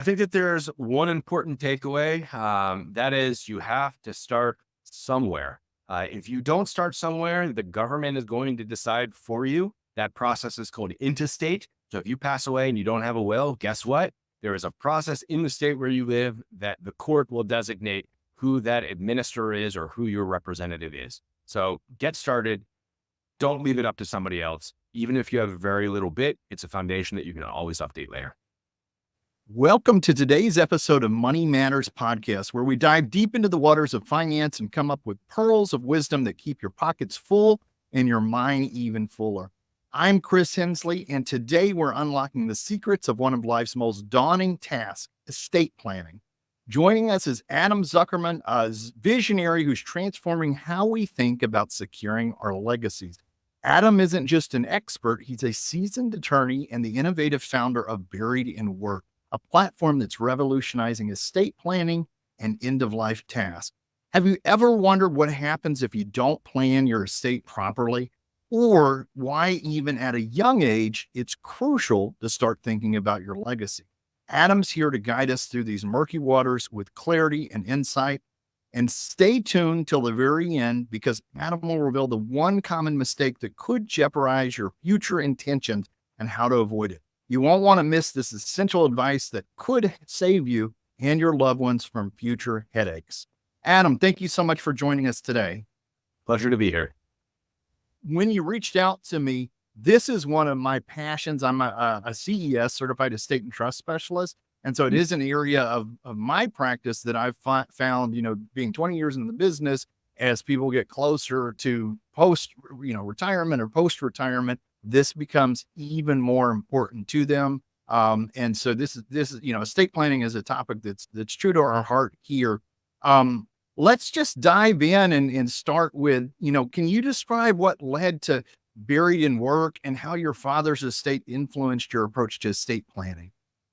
I think that there's one important takeaway. That is, you have to start somewhere. If you don't start somewhere, the government is going to decide for you. That process is called intestate. So if you pass away and you don't have a will, guess what? There is a process in the state where you live that the court will designate who that administrator is or who your representative is. So get started. Don't leave it up to somebody else. Even if you have very little bit, it's a foundation that you can always update later. Welcome to today's episode of Money Matters Podcast, where we dive deep into the waters of finance and come up with pearls of wisdom that keep your pockets full and your mind even fuller. I'm Chris Hensley, and today we're unlocking the secrets of one of life's most daunting tasks, estate planning. Joining us is Adam Zuckerman, a visionary who's transforming how we think about securing our legacies. Adam isn't just an expert, he's a seasoned attorney and the innovative founder of Buried in Work, a platform that's revolutionizing estate planning and end-of-life tasks. Have you ever wondered what happens if you don't plan your estate properly? Or why, even at a young age, it's crucial to start thinking about your legacy? Adam's here to guide us through these murky waters with clarity and insight. And stay tuned till the very end, because Adam will reveal the one common mistake that could jeopardize your future intentions and how to avoid it. You won't want to miss this essential advice that could save you and your loved ones from future headaches. Adam, thank you so much for joining us today. Pleasure to be here. When you reached out to me, this is one of my passions. I'm a CES, Certified Estate and Trust Specialist. And so it is an area of my practice that I've found, being 20 years in the business, as people get closer to retirement or post-retirement, this becomes even more important to them. And so this is, estate planning is a topic that's true to our heart here. Let's just dive in and start with, can you describe what led to Buried in Work and how your father's estate influenced your approach to estate planning?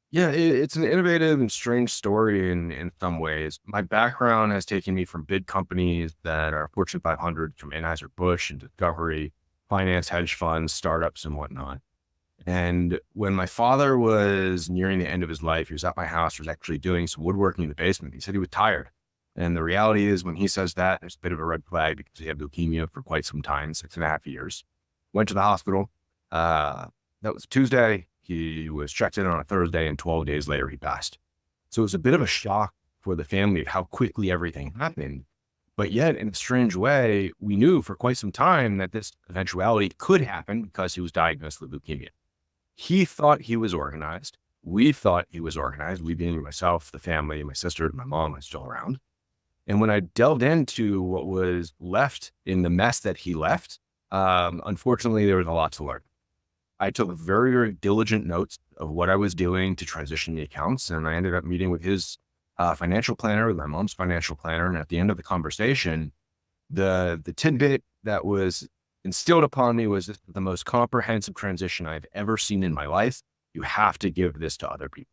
Yeah, it's an innovative and strange story in some ways. My background has taken me from big companies that are Fortune 500, from Anheuser-Busch and Discovery, finance, hedge funds, startups, and whatnot. And when my father was nearing the end of his life, he was at my house, was actually doing some woodworking in the basement. He said he was tired. And the reality is, when he says that, there's a bit of a red flag because he had leukemia for quite some time, 6.5 years. Went to the hospital. That was Tuesday. He was checked in on a Thursday, and 12 days later, he passed. So it was a bit of a shock for the family of how quickly everything happened. But yet, in a strange way, we knew for quite some time that this eventuality could happen because he was diagnosed with leukemia. He thought he was organized. We thought he was organized. We being myself, the family, my sister, my mom was still around. And when I delved into what was left in the mess that he left, unfortunately, there was a lot to learn. I took very, very diligent notes of what I was doing to transition the accounts. And I ended up meeting with his financial planner, with my mom's financial planner. And at the end of the conversation, the tidbit that was instilled upon me was, this is the most comprehensive transition I've ever seen in my life. You have to give this to other people.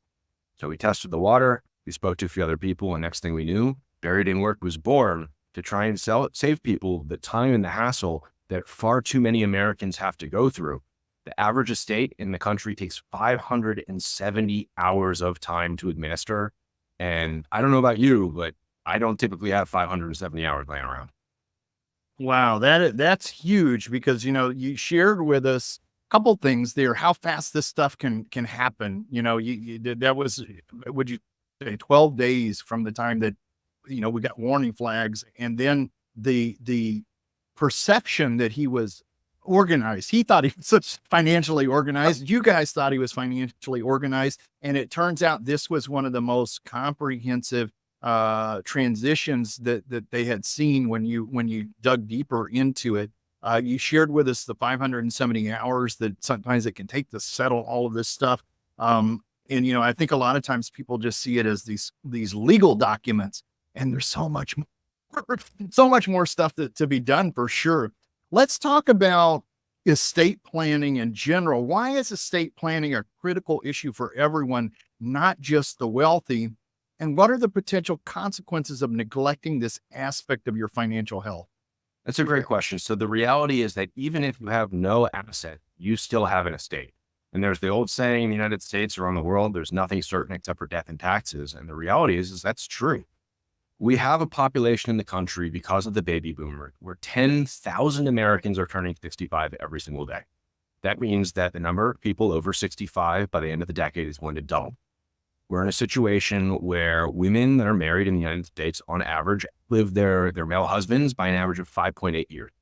So we tested the water. We spoke to a few other people. And next thing we knew, Buried in Work was born to try and save people the time and the hassle that far too many Americans have to go through. The average estate in the country takes 570 hours of time to administer. And I don't know about you, but I don't typically have 570 hours laying around. Wow, that's huge, because you shared with us a couple things there, how fast this stuff can happen. That was, would you say, 12 days from the time that we got warning flags, and then the perception that he was organized. He thought he was such financially organized. You guys thought he was financially organized. And it turns out this was one of the most comprehensive transitions that they had seen when you dug deeper into it. You shared with us the 570 hours that sometimes it can take to settle all of this stuff. And I think a lot of times people just see it as these legal documents, and there's so much more stuff to be done, for sure. Let's talk about estate planning in general. Why is estate planning a critical issue for everyone, not just the wealthy? And what are the potential consequences of neglecting this aspect of your financial health? That's a great question. So the reality is that even if you have no asset, you still have an estate. And there's the old saying in the United States, around the world, there's nothing certain except for death and taxes. And the reality is that's true. We have a population in the country because of the baby boomer where 10,000 Americans are turning 65 every single day. That means that the number of people over 65 by the end of the decade is going to double. We're in a situation where women that are married in the United States on average live their male husbands by an average of 5.8 years.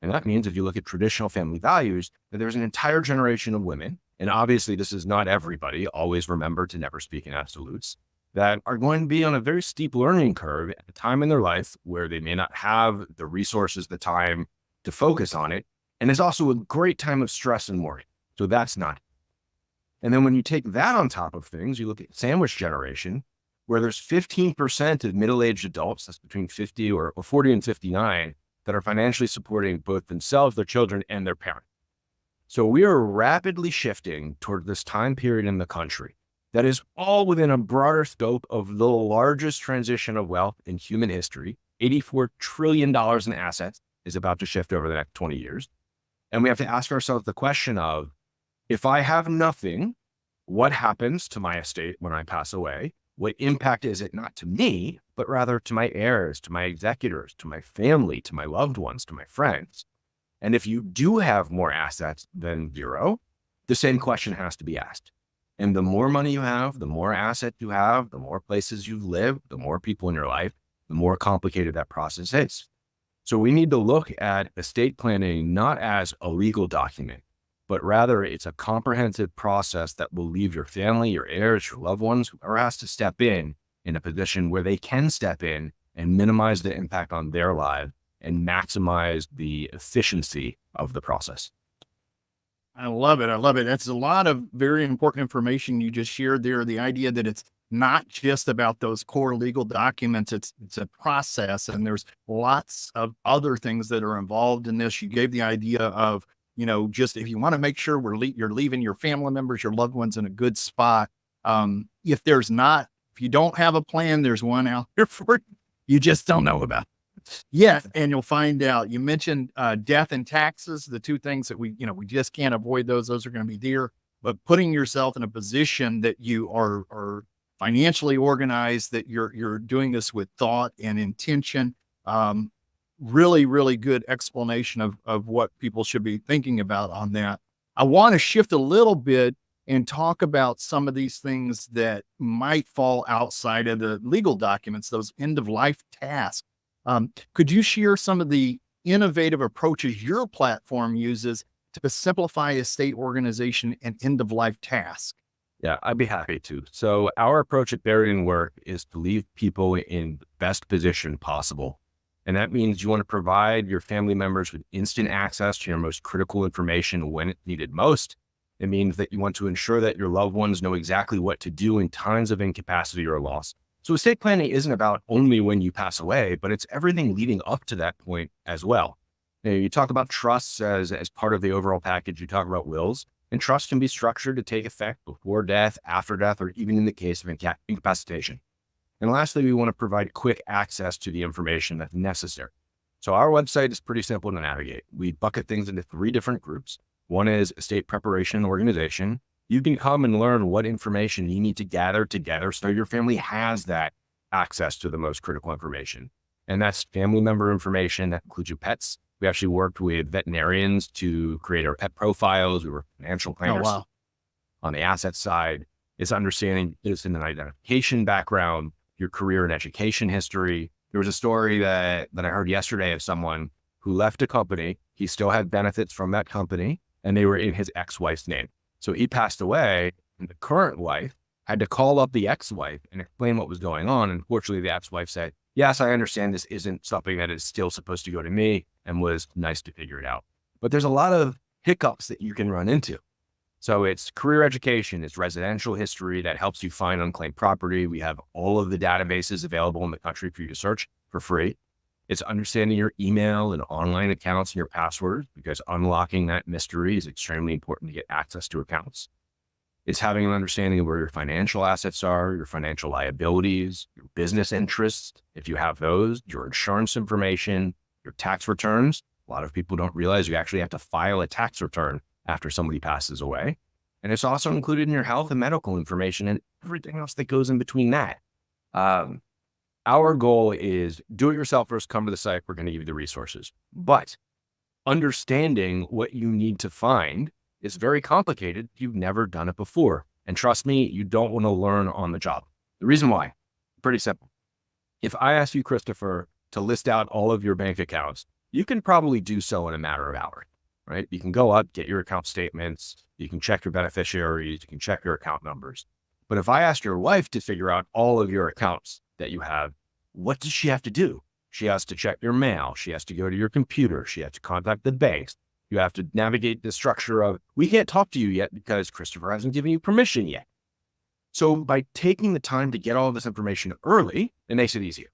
And that means if you look at traditional family values, that there's an entire generation of women, and obviously this is not everybody, always remember to never speak in absolutes, that are going to be on a very steep learning curve at a time in their life where they may not have the resources, the time to focus on it. And it's also a great time of stress and worry. So that's not. And then when you take that on top of things, you look at sandwich generation, where there's 15% of middle-aged adults, that's between 50 or 40 and 59, that are financially supporting both themselves, their children, and their parents. So we are rapidly shifting toward this time period in the country that is all within a broader scope of the largest transition of wealth in human history. $84 trillion in assets is about to shift over the next 20 years. And we have to ask ourselves the question of, if I have nothing, what happens to my estate when I pass away? What impact is it not to me, but rather to my heirs, to my executors, to my family, to my loved ones, to my friends? And if you do have more assets than zero, the same question has to be asked. And the more money you have, the more assets you have, the more places you live, the more people in your life, the more complicated that process is. So we need to look at estate planning not as a legal document, but rather it's a comprehensive process that will leave your family, your heirs, your loved ones, whoever has to step in a position where they can step in and minimize the impact on their lives and maximize the efficiency of the process. I love it. I love it. That's a lot of very important information you just shared there. The idea that it's not just about those core legal documents. It's a process, and there's lots of other things that are involved in this. You gave the idea of, just if you want to make sure you're leaving your family members, your loved ones in a good spot. If you don't have a plan, there's one out there for you. You just don't know about it. Yes, and you'll find out. You mentioned death and taxes, the two things that we just can't avoid those. Those are going to be there. But putting yourself in a position that you are financially organized, that you're doing this with thought and intention. Really, really good explanation of what people should be thinking about on that. I want to shift a little bit and talk about some of these things that might fall outside of the legal documents, those end-of-life tasks. Could you share some of the innovative approaches your platform uses to simplify estate organization and end-of-life tasks? Yeah, I'd be happy to. So our approach at Buried in Work is to leave people in the best position possible. And that means you want to provide your family members with instant access to your most critical information when it's needed most. It means that you want to ensure that your loved ones know exactly what to do in times of incapacity or loss. So estate planning isn't about only when you pass away, but it's everything leading up to that point as well. You talk about trusts as part of the overall package. You talk about wills. And trust can be structured to take effect before death, after death, or even in the case of incapacitation. And lastly, we want to provide quick access to the information that's necessary. So our website is pretty simple to navigate. We bucket things into 3 different groups. One is estate preparation and organization. You can come and learn what information you need to gather together so your family has that access to the most critical information. And that's family member information. That includes your pets. We actually worked with veterinarians to create our pet profiles. We were financial planners. Oh, wow. On the asset side, it's understanding it's in an identification background, your career and education history. There was a story that I heard yesterday of someone who left a company. He still had benefits from that company, and they were in his ex-wife's name. So he passed away, and the current wife had to call up the ex-wife and explain what was going on. And fortunately, the ex-wife said, yes, I understand this isn't something that is still supposed to go to me, and was nice to figure it out. But there's a lot of hiccups that you can run into. So it's career education, it's residential history that helps you find unclaimed property. We have all of the databases available in the country for you to search for free. It's understanding your email and online accounts and your passwords, because unlocking that mystery is extremely important to get access to accounts. It's having an understanding of where your financial assets are, your financial liabilities, your business interests, if you have those, your insurance information, your tax returns. A lot of people don't realize you actually have to file a tax return after somebody passes away. And it's also included in your health and medical information and everything else that goes in between that. Um, our goal is do it yourself first, come to the site. We're going to give you the resources. But understanding what you need to find is very complicated if you've never done it before. And trust me, you don't want to learn on the job. The reason why, pretty simple. If I ask you, Christopher, to list out all of your bank accounts, you can probably do so in a matter of hours, right? You can go up, get your account statements, you can check your beneficiaries, you can check your account numbers. But if I asked your wife to figure out all of your accounts that you have, what does she have to do? She has to check your mail. She has to go to your computer. She has to contact the banks. You have to navigate the structure of, we can't talk to you yet because Christopher hasn't given you permission yet. So by taking the time to get all of this information early, it makes it easier.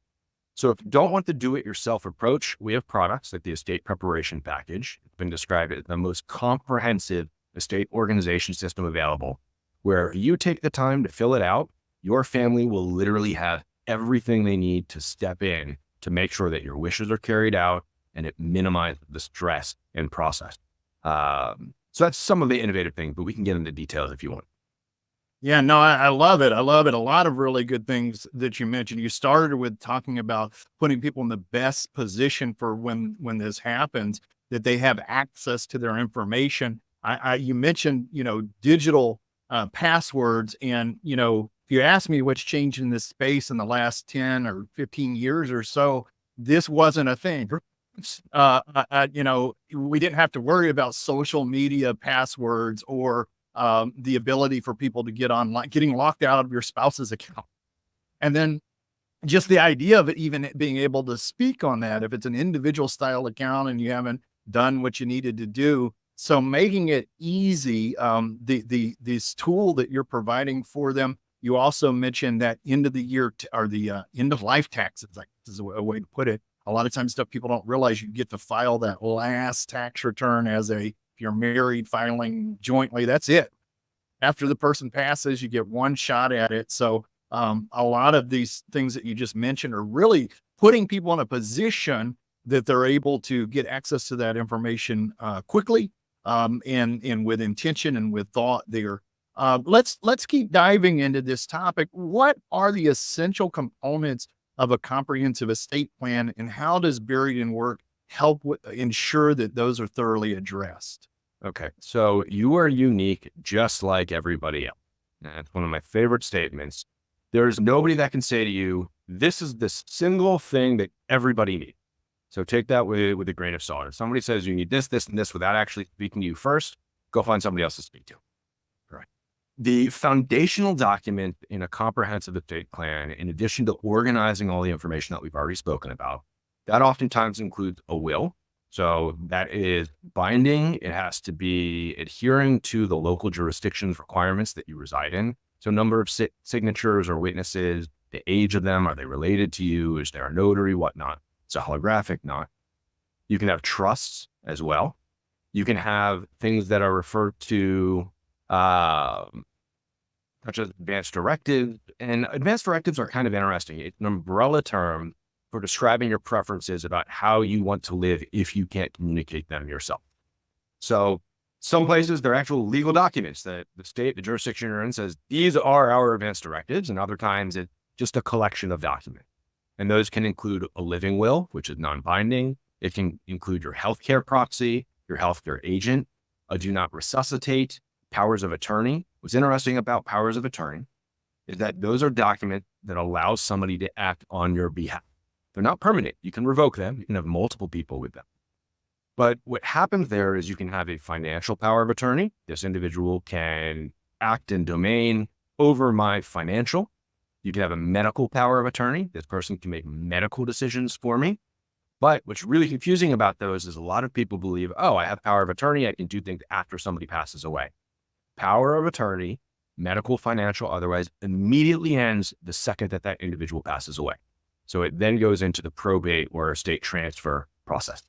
So if you don't want the do-it-yourself approach, we have products like the Estate Preparation Package. It's been described as the most comprehensive estate organization system available, where if you take the time to fill it out, your family will literally have everything they need to step in to make sure that your wishes are carried out and it minimizes the stress and process. So that's some of the innovative things, but we can get into details if you want. Yeah, no, I love it. I love it. A lot of really good things that you mentioned. You started with talking about putting people in the best position for when this happens, that they have access to their information. You mentioned, digital passwords, and if you ask me what's changed in this space in the last 10 or 15 years or so, this wasn't a thing. We didn't have to worry about social media passwords or the ability for people to get online, getting locked out of your spouse's account. And then just the idea of it even being able to speak on that, if it's an individual style account and you haven't done what you needed to do. So making it easy, this tool that you're providing for them. You also mentioned that end of the year or the end of life taxes, like this is a way to put it. A lot of times stuff people don't realize you get to file that last tax return if you're married, filing jointly, that's it. After the person passes, you get one shot at it. So a lot of these things that you just mentioned are really putting people in a position that they're able to get access to that information quickly and with intention and with thought there. Let's keep diving into this topic. What are the essential components of a comprehensive estate plan, and how does Buried in Work help ensure that those are thoroughly addressed? Okay, so you are unique just like everybody else. That's one of my favorite statements. There's nobody that can say to you, this is the single thing that everybody needs. So take that with a grain of salt. If somebody says you need this, this, and this without actually speaking to you first, go find somebody else to speak to. Right. The foundational document in a comprehensive estate plan, in addition to organizing all the information that we've already spoken about, that oftentimes includes a will. So that is binding. It has to be adhering to the local jurisdiction's requirements that you reside in. So number of signatures or witnesses, the age of them, are they related to you? Is there a notary, whatnot? It's a holographic, not. You can have trusts as well. You can have things that are referred to such as advanced directives. And advanced directives are kind of interesting. It's an umbrella term for describing your preferences about how you want to live if you can't communicate them yourself. So some places, they're actual legal documents that the state, the jurisdiction you're in says, these are our advanced directives. And other times it's just a collection of documents. And those can include a living will, which is non-binding. It can include your healthcare proxy, your healthcare agent, a do not resuscitate, powers of attorney. What's interesting about powers of attorney is that those are documents that allow somebody to act on your behalf. They're not permanent. You can revoke them. You can have multiple people with them. But what happens there is you can have a financial power of attorney. This individual can act in domain over my financial. You can have a medical power of attorney. This person can make medical decisions for me. But what's really confusing about those is a lot of people believe, oh, I have power of attorney. I can do things after somebody passes away. Power of attorney, medical, financial, otherwise, immediately ends the second that that individual passes away. So it then goes into the probate or estate transfer process.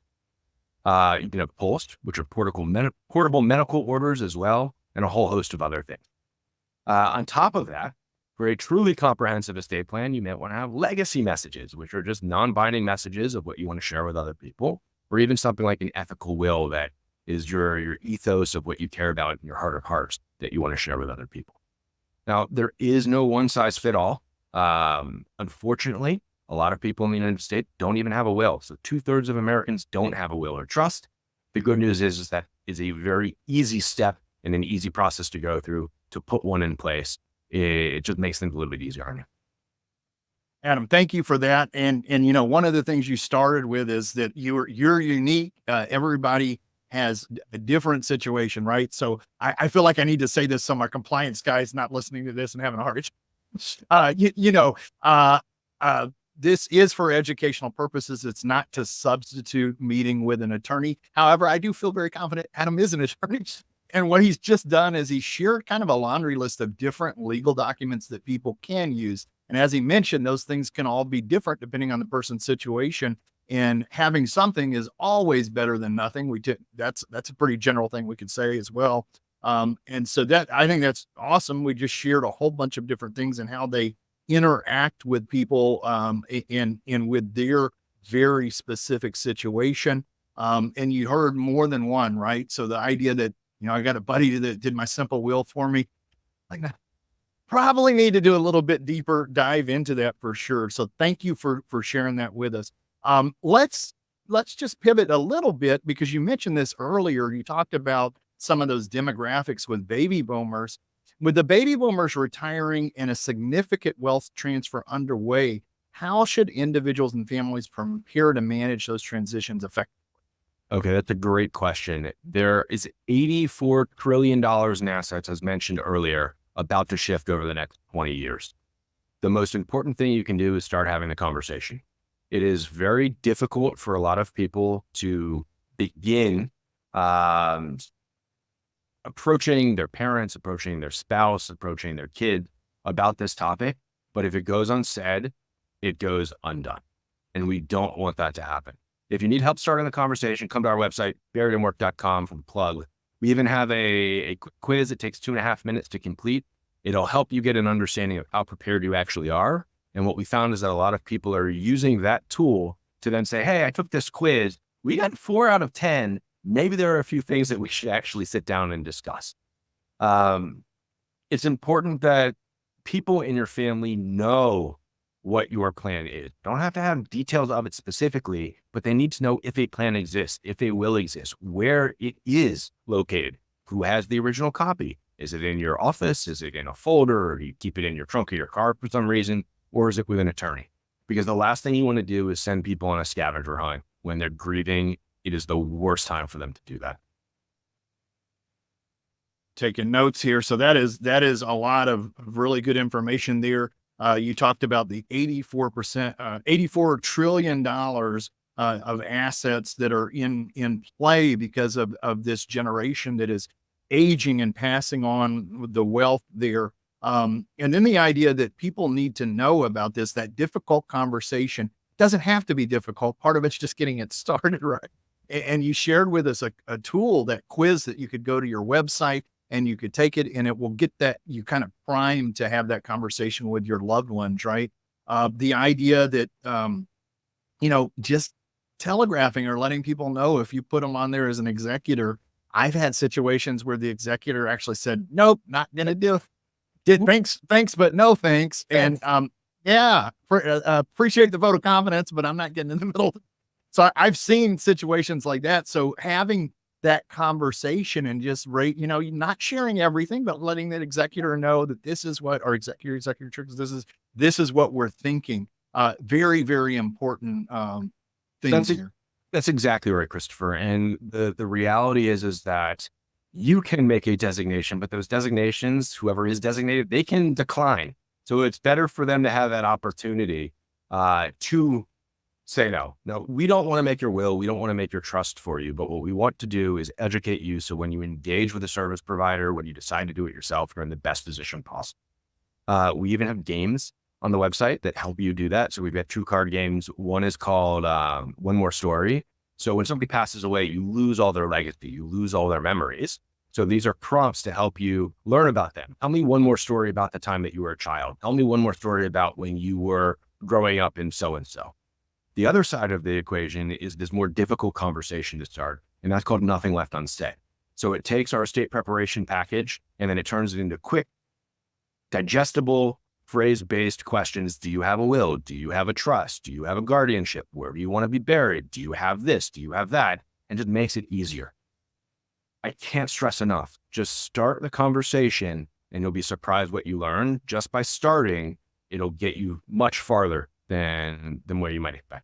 You can have post, which are portable medical orders as well, and a whole host of other things. On top of that, for a truly comprehensive estate plan, you might want to have legacy messages, which are just non-binding messages of what you want to share with other people, or even something like an ethical will that is your ethos of what you care about in your heart of hearts that you want to share with other people. Now, there is no one size fit all. Unfortunately, a lot of people in the United States don't even have a will. So 2/3 of Americans don't have a will or trust. The good news is that is a very easy step and an easy process to go through to put one in place. It just makes things a little bit easier on you. Adam, thank you for that. And one of the things you started with is that you're unique. Everybody has a different situation, right? So I feel like I need to say this so my compliance guy is not listening to this and having a heart attack. This is for educational purposes. It's not to substitute meeting with an attorney. However, I do feel very confident Adam is an attorney. And what he's just done is he shared kind of a laundry list of different legal documents that people can use. And as he mentioned, those things can all be different depending on the person's situation. And having something is always better than nothing. That's a pretty general thing we could say as well. And so that I think that's awesome. We just shared a whole bunch of different things and how they interact with people in with their very specific situation. And you heard more than one, right? So the idea that I got a buddy that did my simple will for me. Like, probably need to do a little bit deeper dive into that for sure. So thank you for sharing that with us. Let's just pivot a little bit because you mentioned this earlier. You talked about some of those demographics with baby boomers. With the baby boomers retiring and a significant wealth transfer underway, how should individuals and families prepare to manage those transitions effectively? Okay, that's a great question. There is $84 trillion in assets, as mentioned earlier, about to shift over the next 20 years. The most important thing you can do is start having the conversation. It is very difficult for a lot of people to begin approaching their parents, approaching their spouse, approaching their kid about this topic. But if it goes unsaid, it goes undone. And we don't want that to happen. If you need help starting the conversation, come to our website, buriedinwork.com for the plug. We even have a quick quiz. It takes 2.5 minutes to complete. It'll help you get an understanding of how prepared you actually are. And what we found is that a lot of people are using that tool to then say, hey, I took this quiz. We got 4 out of 10. Maybe there are a few things that we should actually sit down and discuss. It's important that people in your family know what your plan is. Don't have to have details of it specifically, but they need to know if a plan exists, if a will exists, where it is located, who has the original copy. Is it in your office? Is it in a folder? Or do you keep it in your trunk of your car for some reason? Or is it with an attorney? Because the last thing you want to do is send people on a scavenger hunt when they're grieving. It is the worst time for them to do that. Taking notes here. So that is a lot of really good information there. You talked about the 84 trillion dollars of assets that are in play because of this generation that is aging and passing on the wealth there. And then the idea that people need to know about this, that difficult conversation doesn't have to be difficult. Part of it's just getting it started right. And you shared with us a tool, that quiz that you could go to your website and you could take it and it will get that you kind of primed to have that conversation with your loved ones, right? The idea that, just telegraphing or letting people know if you put them on there as an executor. I've had situations where the executor actually said, nope, not going to do it. Thanks, but no thanks. And appreciate the vote of confidence, but I'm not getting in the middle. So I've seen situations like that. So having that conversation and just not sharing everything, but letting that executor know that this is what our executor this is what we're thinking. Very, very important things here. That's exactly right, Christopher. And the reality is that you can make a designation, but those designations, whoever is designated, they can decline. So it's better for them to have that opportunity to say no. No, we don't want to make your will. We don't want to make your trust for you. But what we want to do is educate you. So when you engage with a service provider, when you decide to do it yourself, you're in the best position possible. We even have games on the website that help you do that. So we've got 2 card games. One is called One More Story. So when somebody passes away, you lose all their legacy, you lose all their memories. So these are prompts to help you learn about them. Tell me one more story about the time that you were a child. Tell me one more story about when you were growing up in so-and-so. The other side of the equation is this more difficult conversation to start. and that's called nothing left unsaid. So it takes our estate preparation package and then it turns it into quick, digestible, phrase-based questions. Do you have a will? Do you have a trust? Do you have a guardianship? Where do you want to be buried? Do you have this? Do you have that? And just makes it easier. I can't stress enough. Just start the conversation and you'll be surprised what you learn. Just by starting, it'll get you much farther than where you might expect.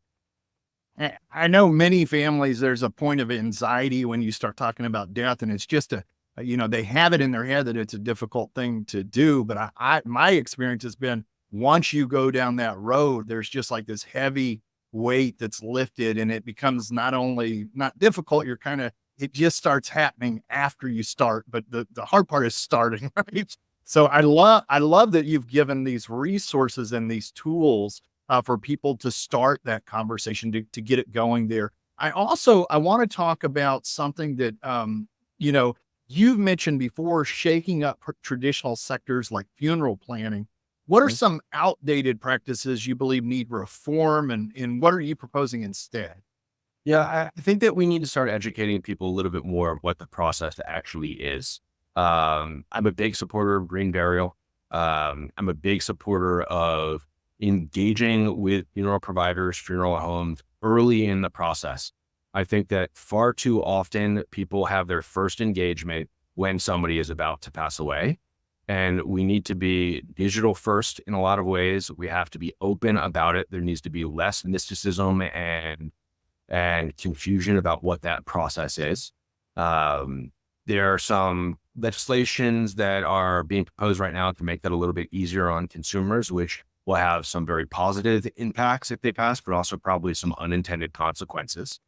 I know many families, there's a point of anxiety when you start talking about death, and it's just they have it in their head that it's a difficult thing to do. But my experience has been, once you go down that road, there's just like this heavy weight that's lifted, and it becomes not difficult, it just starts happening after you start. But the hard part is starting, right? So I love that you've given these resources and these tools for people to start that conversation, to get it going there. I want to talk about something that, you've mentioned before, shaking up traditional sectors like funeral planning. What are some outdated practices you believe need reform, and what are you proposing instead? Yeah, I think that we need to start educating people a little bit more of what the process actually is. I'm a big supporter of green burial. I'm a big supporter of engaging with funeral providers, funeral homes early in the process. I think that far too often people have their first engagement when somebody is about to pass away. And we need to be digital first in a lot of ways. We have to be open about it. There needs to be less mysticism and confusion about what that process is. There are some legislations that are being proposed right now to make that a little bit easier on consumers, which will have some very positive impacts if they pass, but also probably some unintended consequences.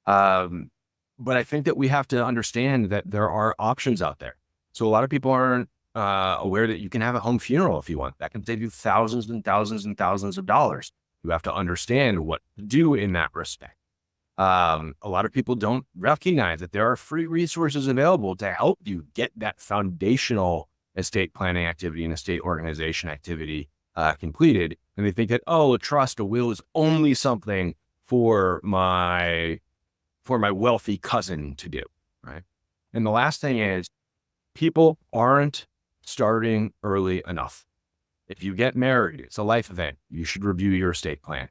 But I think that we have to understand that there are options out there. So a lot of people aren't aware that you can have a home funeral if you want. That can save you thousands and thousands and thousands of dollars. You have to understand what to do in that respect. A lot of people don't recognize that there are free resources available to help you get that foundational estate planning activity and estate organization activity completed. And they think that, a trust, a will is only something for my wealthy cousin to do, right? And the last thing is, people aren't starting early enough. If you get married, it's a life event. You should review your estate plan.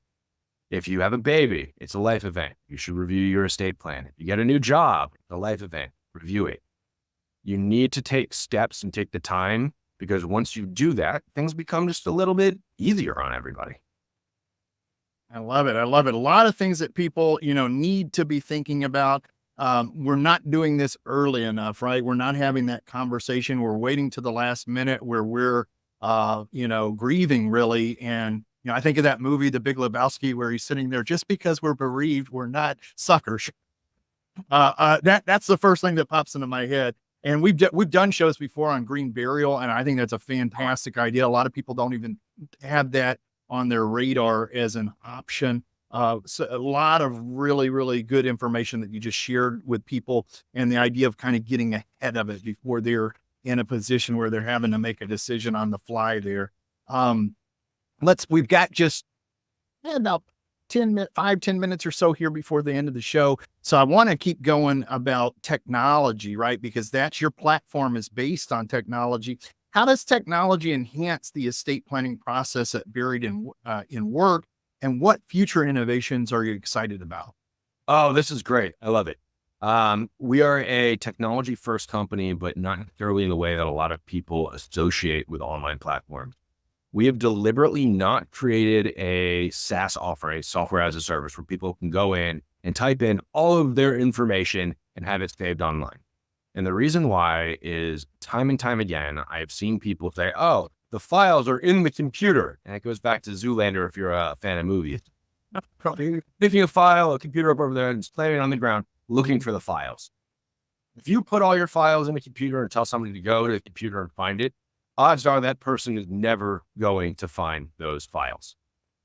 If you have a baby, it's a life event. You should review your estate plan. If you get a new job, it's a life event. Review it. You need to take steps and take the time, because once you do that, things become just a little bit easier on everybody. I love it. A lot of things that people, need to be thinking about. We're not doing this early enough, right? We're not having that conversation. We're waiting to the last minute where we're, grieving really. And, I think of that movie, The Big Lebowski, where he's sitting there, just because we're bereaved, we're not suckers. That's the first thing that pops into my head. And we've done shows before on green burial, and I think that's a fantastic idea. A lot of people don't even have that on their radar as an option. So a lot of really, really good information that you just shared with people, and the idea of kind of getting ahead of it before they're in a position where they're having to make a decision on the fly there. We've got just about 10 minutes or so here before the end of the show. So I want to keep going about technology, right? Because that's your platform is based on technology. How does technology enhance the estate planning process at Buried in Work? And what future innovations are you excited about? Oh, this is great. I love it. We are a technology first company, but not necessarily in the way that a lot of people associate with online platforms. We have deliberately not created a SaaS offering, software as a service, where people can go in and type in all of their information and have it saved online. And the reason why is, time and time again, I've seen people say, the files are in the computer. And it goes back to Zoolander if you're a fan of movies. Picking a file, a computer up over there, and just laying it on the ground, looking for the files. If you put all your files in the computer and tell somebody to go to the computer and find it, odds are that person is never going to find those files.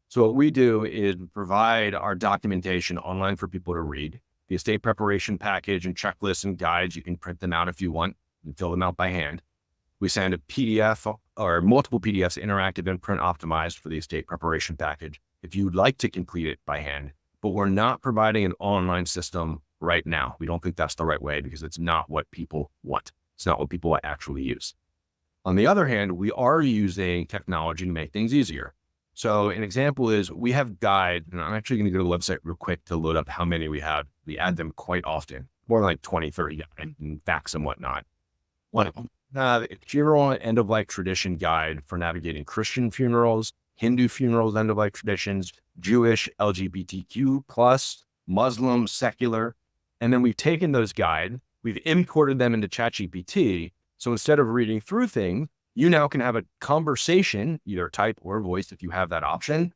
So what we do is provide our documentation online for people to read. The estate preparation package and checklists and guides, you can print them out if you want and fill them out by hand. We send a PDF or multiple PDFs, interactive and print optimized, for the estate preparation package if you'd like to complete it by hand. But we're not providing an online system right now. We don't think that's the right way because it's not what people want. It's not what people actually use. On the other hand, we are using technology to make things easier. So an example is we have guides, and I'm actually going to go to the website real quick to load up how many we have. We add them quite often, more than like 20, 30 guides and facts and whatnot. One of them, the funeral and end-of-life tradition guide for navigating Christian funerals, Hindu funerals, end-of-life traditions, Jewish, LGBTQ plus, Muslim, secular. And then we've taken those guides, we've imported them into ChatGPT. So instead of reading through things, you now can have a conversation, either type or voice if you have that option,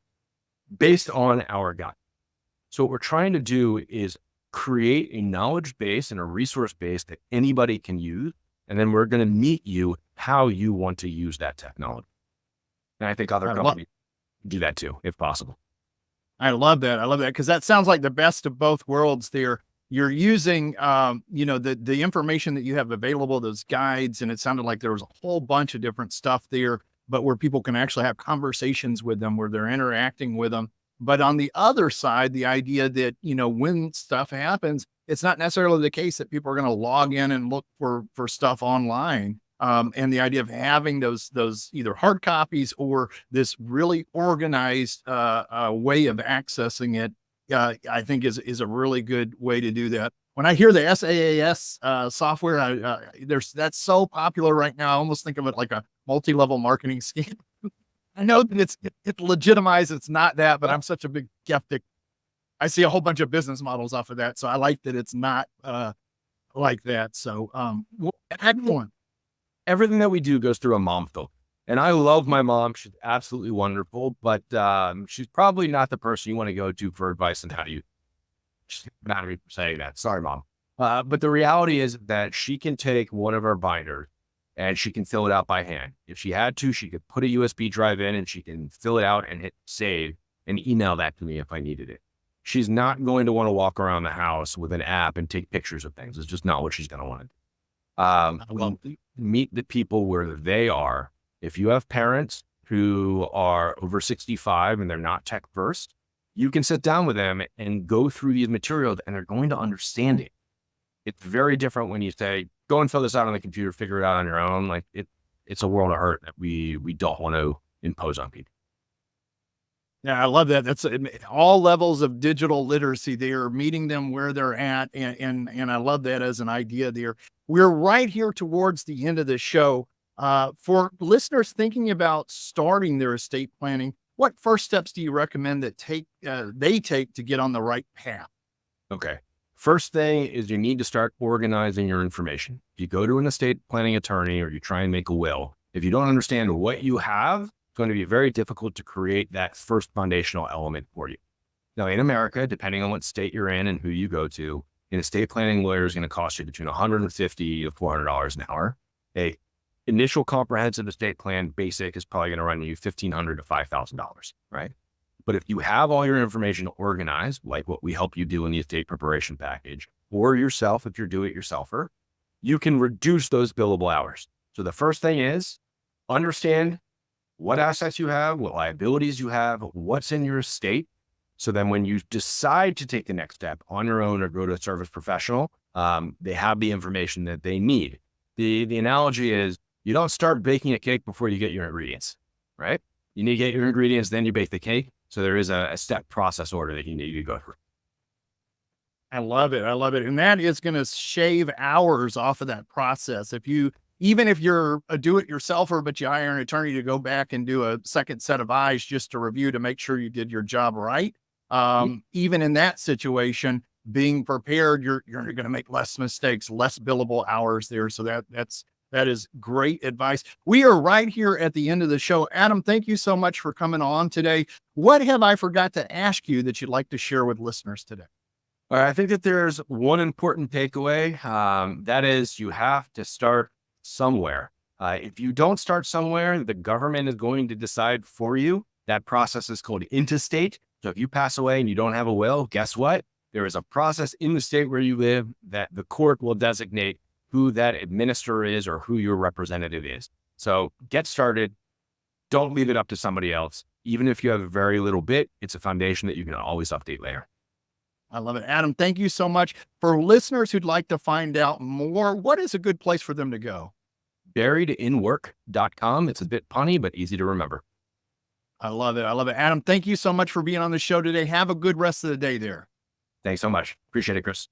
based on our guide. So what we're trying to do is create a knowledge base and a resource base that anybody can use. And then we're going to meet you how you want to use that technology. And I think other companies do that too, if possible. I love that. I love that because that sounds like the best of both worlds there. You're using, the information that you have available, those guides, and it sounded like there was a whole bunch of different stuff there, but where people can actually have conversations with them, where they're interacting with them. But on the other side, the idea that, when stuff happens, it's not necessarily the case that people are going to log in and look for stuff online. And the idea of having those either hard copies or this really organized way of accessing it, I think is a really good way to do that. When I hear the SaaS software, that's so popular right now. I almost think of it like a multi-level marketing scheme. I know that it's legitimized. It's not that, but I'm such a big skeptic. I see a whole bunch of business models off of that. So I like that it's not like that. So excellent. Everything that we do goes through a mom filter. And I love my mom. She's absolutely wonderful, but she's probably not the person you want to go to for advice on how to use. She's not even saying that. Sorry, Mom. But the reality is that she can take one of our binders and she can fill it out by hand. If she had to, she could put a USB drive in and she can fill it out and hit save and email that to me if I needed it. She's not going to want to walk around the house with an app and take pictures of things. It's just not what she's going to want to do. Meet the people where they are. If you have parents who are over 65 and they're not tech versed, you can sit down with them and go through these materials and they're going to understand it. It's very different when you say, go and fill this out on the computer, figure it out on your own. Like it's a world of hurt that we don't want to impose on people. Yeah, I love that. That's all levels of digital literacy. They are meeting them where they're at. And I love that as an idea there. We're right here towards the end of the show. For listeners thinking about starting their estate planning, what first steps do you recommend that they take to get on the right path? Okay. First thing is you need to start organizing your information. If you go to an estate planning attorney or you try and make a will, if you don't understand what you have, it's going to be very difficult to create that first foundational element for you. Now, in America, depending on what state you're in and who you go to, an estate planning lawyer is going to cost you between $150 to $400 an hour. A initial comprehensive estate plan basic is probably going to run you $1,500 to $5,000, right? But if you have all your information organized, like what we help you do in the estate preparation package, or yourself, if you're do-it-yourselfer, you can reduce those billable hours. So the first thing is understand what assets you have, what liabilities you have, what's in your estate. So then when you decide to take the next step on your own or go to a service professional, they have the information that they need. The analogy is you don't start baking a cake before you get your ingredients, right? You need to get your ingredients, then you bake the cake. So there is a step process order that you need to go through. I love it. I love it. And that is going to shave hours off of that process. Even if you're a do-it-yourselfer, but you hire an attorney to go back and do a second set of eyes just to review to make sure you did your job right. Even in that situation, being prepared, you're going to make less mistakes, less billable hours there. So that is great advice. We are right here at the end of the show. Adam, thank you so much for coming on today. What have I forgot to ask you that you'd like to share with listeners today? All right, I think that there's one important takeaway. That is you have to start somewhere. If you don't start somewhere, the government is going to decide for you. That process is called intestate. So if you pass away and you don't have a will, guess what? There is a process in the state where you live that the court will designate who that administrator is or who your representative is. So get started. Don't leave it up to somebody else. Even if you have a very little bit, it's a foundation that you can always update later. I love it. Adam, thank you so much. For listeners who'd like to find out more, what is a good place for them to go? Buriedinwork.com. It's a bit punny, but easy to remember. I love it. I love it. Adam, thank you so much for being on the show today. Have a good rest of the day there. Thanks so much. Appreciate it, Chris.